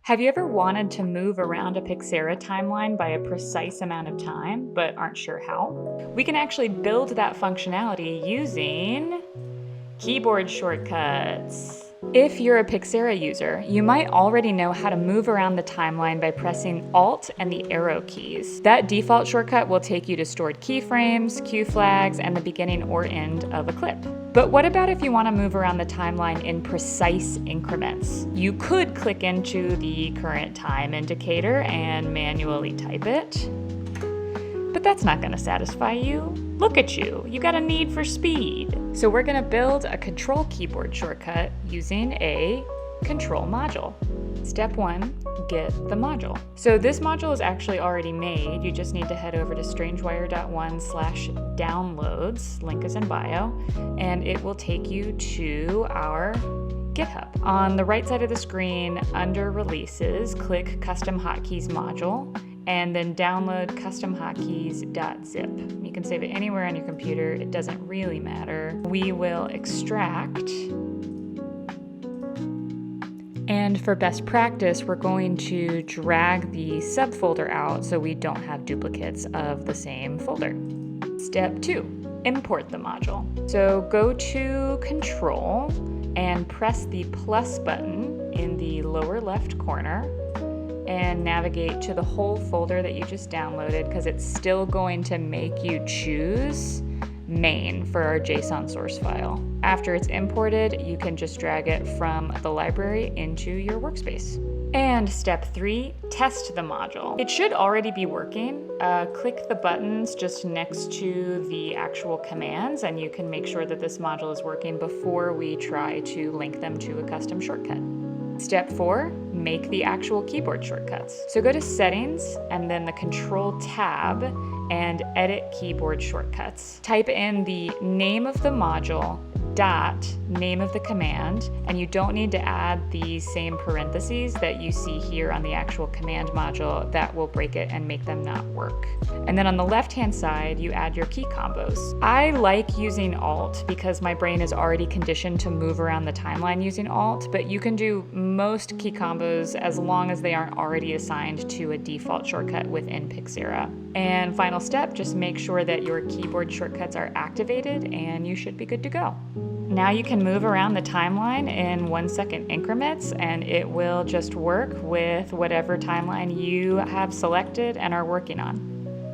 Have you ever wanted to move around a Pixera timeline by a precise amount of time, but aren't sure how? We can actually build that functionality using keyboard shortcuts. If you're a Pixera user, you might already know how to move around the timeline by pressing Alt and the arrow keys. That default shortcut will take you to stored keyframes, cue flags, and the beginning or end of a clip. But what about if you want to move around the timeline in precise increments? You could click into the current time indicator and manually type it, but that's not going to satisfy you. Look at you, you got a need for speed. So we're going to build a control keyboard shortcut using a control module. Step 1, get the module. So this module is actually already made. You just need to head over to StrangeWire.1/downloads, link is in bio, and it will take you to our GitHub. On the right side of the screen, under releases, click custom hotkeys module, and then download customhotkeys.zip. You can save it anywhere on your computer, it doesn't really matter. We will extract, and for best practice, we're going to drag the subfolder out so we don't have duplicates of the same folder. Step 2, import the module. So go to Control and press the plus button in the lower left corner and navigate to the whole folder that you just downloaded, because it's still going to make you choose main for our JSON source file. After it's imported, you can just drag it from the library into your workspace. And step 3, test the module. It should already be working. Click the buttons just next to the actual commands, and you can make sure that this module is working before we try to link them to a custom shortcut. Step 4, make the actual keyboard shortcuts. So go to Settings and then the Control tab and Edit Keyboard Shortcuts. Type in the name of the module, name of the command, and you don't need to add the same parentheses that you see here on the actual command module. That will break it and make them not work. And then on the left-hand side, you add your key combos. I like using Alt because my brain is already conditioned to move around the timeline using Alt, but you can do most key combos as long as they aren't already assigned to a default shortcut within Pixera. And final step, just make sure that your keyboard shortcuts are activated and you should be good to go. Now you can move around the timeline in 1-second increments, and it will just work with whatever timeline you have selected and are working on.